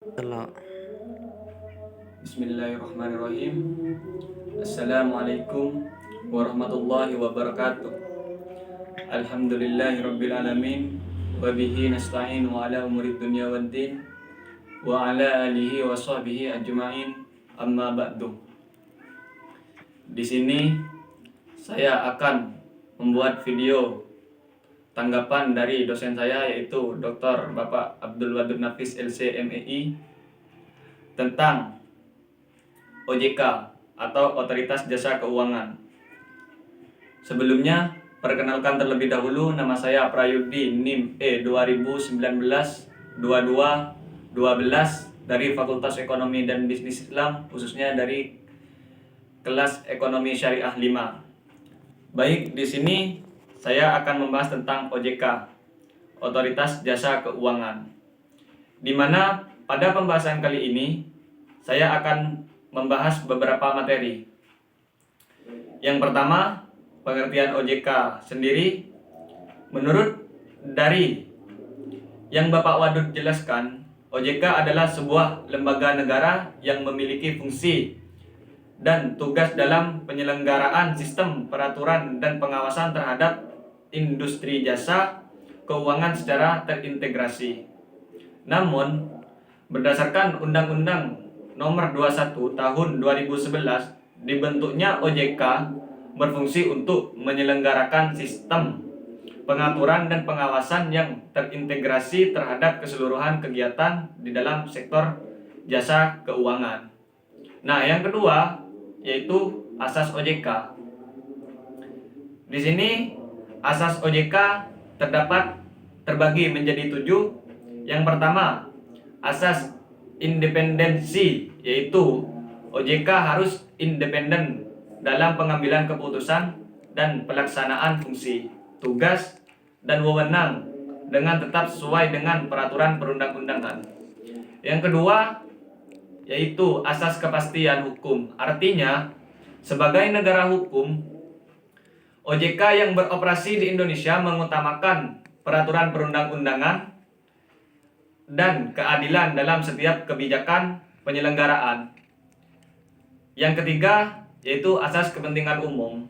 Kalau Bismillahirrahmanirrahim. Assalamualaikum warahmatullahi wabarakatuh. Alhamdulillahirabbil alamin wa bihi nasta'in wa ala umuri dunya waddin wa ala alihi wa sahbihi ajma'in. Amma ba'du. Di sini saya akan membuat video tanggapan dari dosen saya, yaitu Dr. Bapak Abdul Wadud Nafis LC MEI, tentang OJK atau Otoritas Jasa Keuangan. Sebelumnya, perkenalkan terlebih dahulu, nama saya Prayudi, NIM E2019-22-12 dari Fakultas Ekonomi dan Bisnis Islam, khususnya dari kelas Ekonomi Syariah 5. Baik, di sini saya akan membahas tentang OJK, Otoritas Jasa Keuangan. Di mana pada pembahasan kali ini saya akan membahas beberapa materi. Yang pertama, pengertian OJK sendiri. Menurut dari yang Bapak Wadud jelaskan, OJK adalah sebuah lembaga negara yang memiliki fungsi dan tugas dalam penyelenggaraan sistem peraturan dan pengawasan terhadap industri jasa keuangan secara terintegrasi. Namun, berdasarkan Undang-Undang Nomor 21 Tahun 2011, dibentuknya OJK berfungsi untuk menyelenggarakan sistem pengaturan dan pengawasan yang terintegrasi terhadap keseluruhan kegiatan di dalam sektor jasa keuangan. Nah, yang kedua yaitu asas OJK. Di sini asas OJK terbagi menjadi 7. Yang pertama, asas independensi, yaitu OJK harus independen dalam pengambilan keputusan dan pelaksanaan fungsi, tugas, dan wewenang dengan tetap sesuai dengan peraturan perundang-undangan. Yang kedua yaitu asas kepastian hukum. Artinya, sebagai negara hukum, OJK yang beroperasi di Indonesia mengutamakan peraturan perundang-undangan dan keadilan dalam setiap kebijakan penyelenggaraan. Yang ketiga yaitu asas kepentingan umum.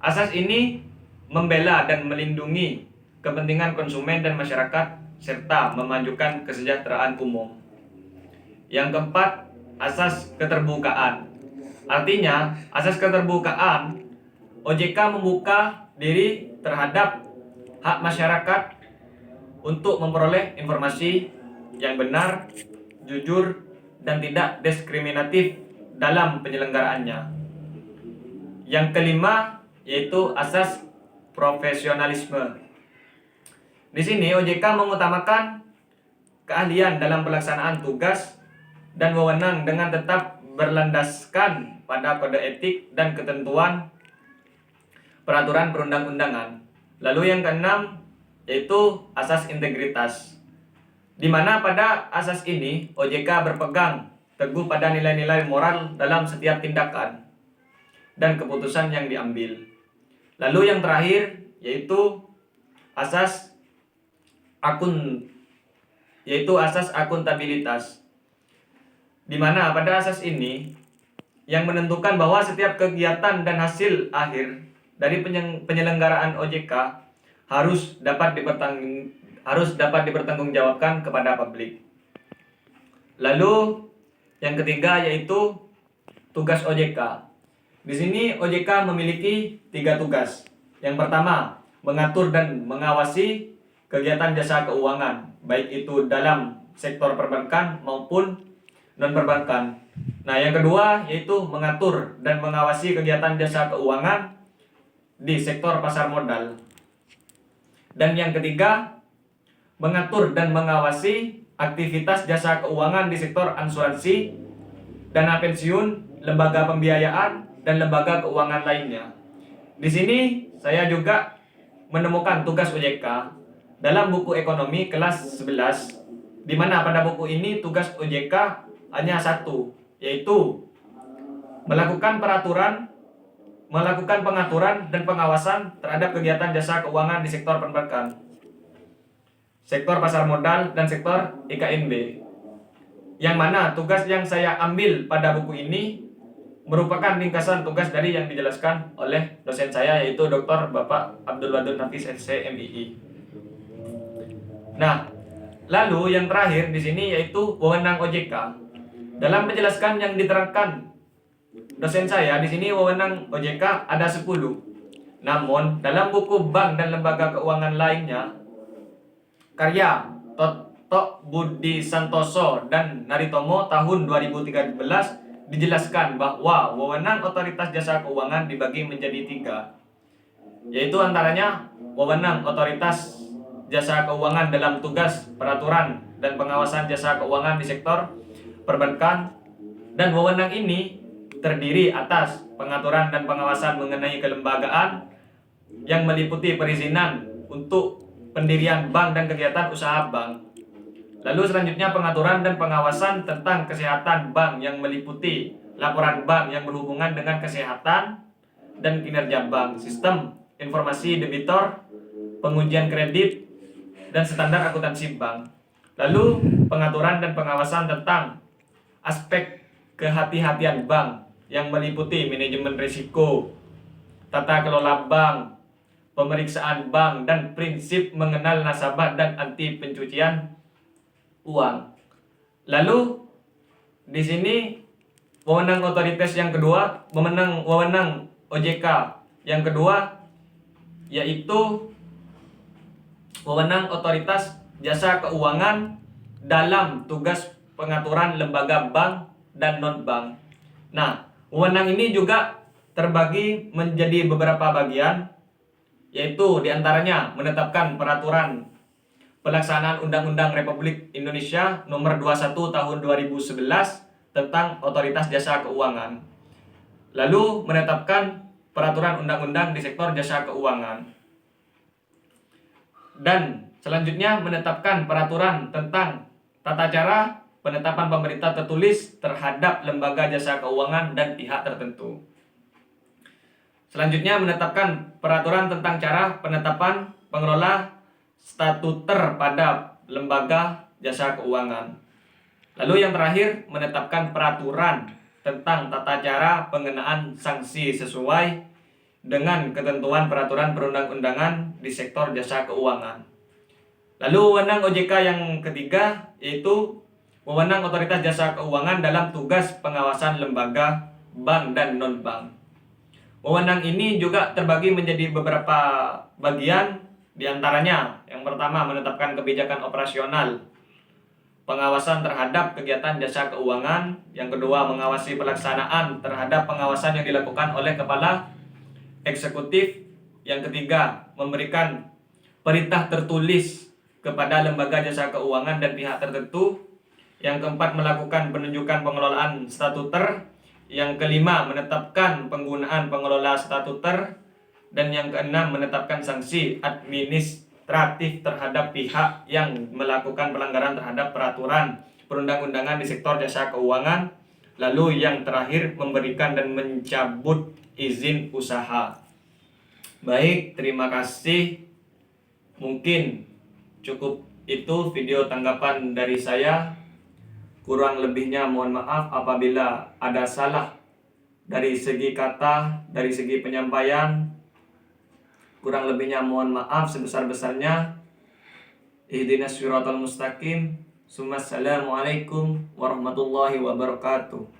Asas ini membela dan melindungi kepentingan konsumen dan masyarakat serta memajukan kesejahteraan umum. Yang keempat, asas keterbukaan. Artinya, asas keterbukaan, OJK membuka diri terhadap hak masyarakat untuk memperoleh informasi yang benar, jujur, dan tidak diskriminatif dalam penyelenggaraannya. Yang kelima yaitu asas profesionalisme. Di sini OJK mengutamakan keahlian dalam pelaksanaan tugas dan wewenang dengan tetap berlandaskan pada kode etik dan ketentuan peraturan perundang-undangan. Lalu yang keenam yaitu asas integritas, di mana pada asas ini OJK berpegang teguh pada nilai-nilai moral dalam setiap tindakan dan keputusan yang diambil. Lalu yang terakhir yaitu asas akuntabilitas, di mana pada asas ini yang menentukan bahwa setiap kegiatan dan hasil akhir dari penyelenggaraan OJK harus dapat dipertanggungjawabkan kepada publik. Lalu yang ketiga yaitu tugas OJK. Di sini OJK memiliki 3 tugas. Yang pertama, mengatur dan mengawasi kegiatan jasa keuangan, baik itu dalam sektor perbankan maupun non-perbankan. Nah, yang kedua yaitu mengatur dan mengawasi kegiatan jasa keuangan di sektor pasar modal. Dan yang ketiga, mengatur dan mengawasi aktivitas jasa keuangan di sektor asuransi, dana pensiun, lembaga pembiayaan, dan lembaga keuangan lainnya. Di sini saya juga menemukan tugas OJK dalam buku ekonomi kelas 11, di mana pada buku ini tugas OJK hanya satu, yaitu melakukan pengaturan dan pengawasan terhadap kegiatan jasa keuangan di sektor perbankan, sektor pasar modal, dan sektor IKNB. Yang mana tugas yang saya ambil pada buku ini merupakan ringkasan tugas dari yang dijelaskan oleh dosen saya, yaitu Dr. Bapak Abdul Wadud Nafis SC MII. Nah, lalu yang terakhir di sini yaitu wewenang OJK. Dalam menjelaskan yang diterangkan dosen saya di sini, wewenang OJK ada 10. Namun dalam buku bank dan lembaga keuangan lainnya karya Toto Budi Santoso dan Naritomo tahun 2013 dijelaskan bahwa wewenang otoritas jasa keuangan dibagi menjadi 3, yaitu antaranya wewenang otoritas jasa keuangan dalam tugas peraturan dan pengawasan jasa keuangan di sektor perbankan, dan wewenang ini terdiri atas pengaturan dan pengawasan mengenai kelembagaan yang meliputi perizinan untuk pendirian bank dan kegiatan usaha bank. Lalu selanjutnya pengaturan dan pengawasan tentang kesehatan bank yang meliputi laporan bank yang berhubungan dengan kesehatan dan kinerja bank, sistem informasi debitor, pengujian kredit, dan standar akuntansi bank. Lalu pengaturan dan pengawasan tentang aspek kehati-hatian bank yang meliputi manajemen risiko, tata kelola bank, pemeriksaan bank, dan prinsip mengenal nasabah dan anti pencucian uang. Lalu di sini wewenang otoritas yang kedua, wewenang OJK yang kedua yaitu wewenang otoritas jasa keuangan dalam tugas pengaturan lembaga bank dan non-bank. Nah, wewenang ini juga terbagi menjadi beberapa bagian, yaitu diantaranya menetapkan peraturan pelaksanaan Undang-Undang Republik Indonesia Nomor 21 Tahun 2011 tentang Otoritas Jasa Keuangan. Lalu menetapkan peraturan undang-undang di sektor jasa keuangan. Dan selanjutnya menetapkan peraturan tentang tata cara penetapan pemerintah tertulis terhadap lembaga jasa keuangan dan pihak tertentu. Selanjutnya menetapkan peraturan tentang cara penetapan pengelola statuter pada lembaga jasa keuangan. Lalu yang terakhir menetapkan peraturan tentang tata cara pengenaan sanksi sesuai dengan ketentuan peraturan perundang-undangan di sektor jasa keuangan. Lalu wewenang OJK yang ketiga yaitu wewenang otoritas jasa keuangan dalam tugas pengawasan lembaga bank dan non-bank. Wewenang ini juga terbagi menjadi beberapa bagian, diantaranya yang pertama menetapkan kebijakan operasional, pengawasan terhadap kegiatan jasa keuangan. Yang kedua mengawasi pelaksanaan terhadap pengawasan yang dilakukan oleh kepala eksekutif. Yang ketiga memberikan perintah tertulis kepada lembaga jasa keuangan dan pihak tertentu. Yang keempat melakukan penunjukan pengelolaan statuter. Yang kelima menetapkan penggunaan pengelola statuter. Dan yang keenam menetapkan sanksi administratif terhadap pihak yang melakukan pelanggaran terhadap peraturan perundang-undangan di sektor jasa keuangan. Lalu yang terakhir memberikan dan mencabut izin usaha. Baik, terima kasih. Mungkin cukup itu video tanggapan dari saya. Kurang lebihnya mohon maaf apabila ada salah dari segi kata, dari segi penyampaian. Kurang lebihnya mohon maaf sebesar-besarnya. Ihdinas siratal mustaqim. Assalamualaikum warahmatullahi wabarakatuh.